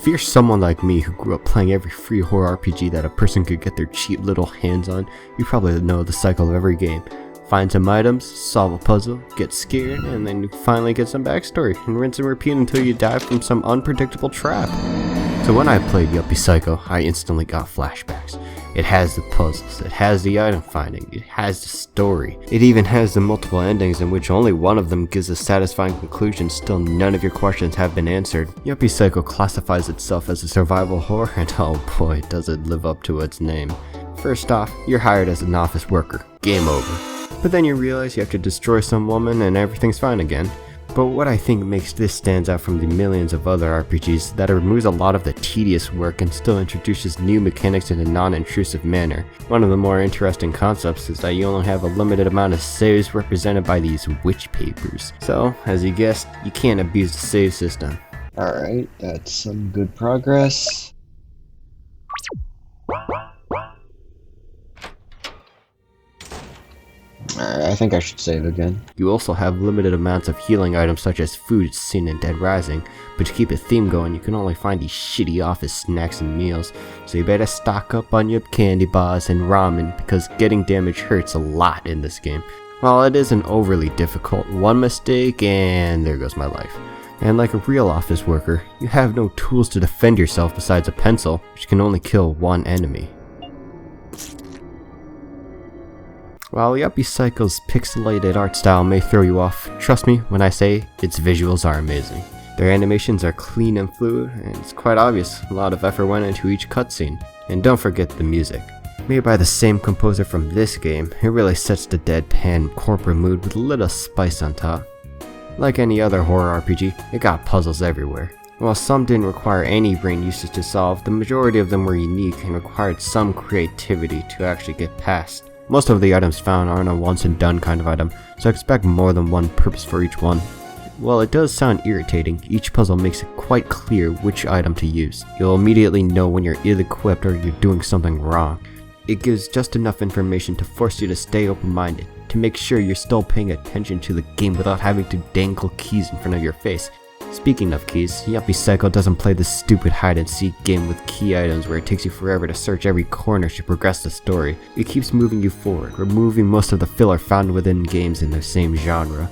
If you're someone like me who grew up playing every free horror RPG that a person could get their cheap little hands on, you probably know the cycle of every game. Find some items, solve a puzzle, get scared, and then you finally get some backstory, and rinse and repeat until you die from some unpredictable trap. So when I played Yuppie Psycho, I instantly got flashbacks. It has the puzzles, it has the item finding, it has the story. It even has the multiple endings in which only one of them gives a satisfying conclusion, still none of your questions have been answered. Yuppie Psycho classifies itself as a survival horror, and oh boy, does it live up to its name. First off, you're hired as an office worker. Game over. But then you realize you have to destroy some woman and everything's fine again. But what I think makes this stands out from the millions of other RPGs is that it removes a lot of the tedious work and still introduces new mechanics in a non-intrusive manner. One of the more interesting concepts is that you only have a limited amount of saves represented by these witch papers. So, as you guessed, you can't abuse the save system. Alright, that's some good progress. Alright, I think I should save again. You also have limited amounts of healing items such as food seen in Dead Rising, but to keep a theme going you can only find these shitty office snacks and meals, so you better stock up on your candy bars and ramen because getting damage hurts a lot in this game. While it isn't overly difficult, one mistake and there goes my life. And like a real office worker, you have no tools to defend yourself besides a pencil, which can only kill one enemy. While Yuppie Psycho's pixelated art style may throw you off, trust me when I say its visuals are amazing. Their animations are clean and fluid, and it's quite obvious a lot of effort went into each cutscene. And don't forget the music. Made by the same composer from this game, it really sets the deadpan corporate mood with a little spice on top. Like any other horror RPG, it got puzzles everywhere. While some didn't require any brain usage to solve, the majority of them were unique and required some creativity to actually get past. Most of the items found aren't a once and done kind of item, so expect more than one purpose for each one. While it does sound irritating, each puzzle makes it quite clear which item to use. You'll immediately know when you're ill-equipped or you're doing something wrong. It gives just enough information to force you to stay open-minded, to make sure you're still paying attention to the game without having to dangle keys in front of your face. Speaking of keys, Yuppie Psycho doesn't play this stupid hide-and-seek game with key items where it takes you forever to search every corner to progress the story. It keeps moving you forward, removing most of the filler found within games in the same genre.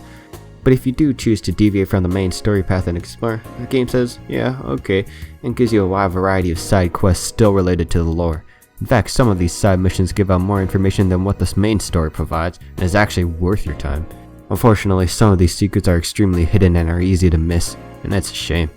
But if you do choose to deviate from the main story path and explore, the game says, yeah, okay, and gives you a wide variety of side quests still related to the lore. In fact, some of these side missions give out more information than what this main story provides, and is actually worth your time. Unfortunately, some of these secrets are extremely hidden and are easy to miss, and that's a shame.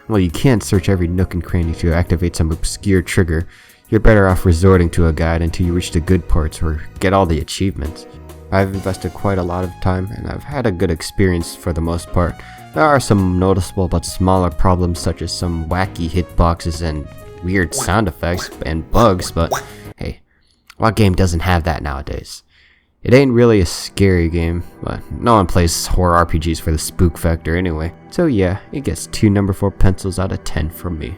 While you can't search every nook and cranny to activate some obscure trigger, you're better off resorting to a guide until you reach the good parts or get all the achievements. I've invested quite a lot of time and I've had a good experience for the most part. There are some noticeable but smaller problems such as some wacky hitboxes and weird sound effects and bugs, but hey, what game doesn't have that nowadays? It ain't really a scary game, but no one plays horror RPGs for the spook factor anyway. So yeah, it gets 2 number 4 pencils out of 10 from me.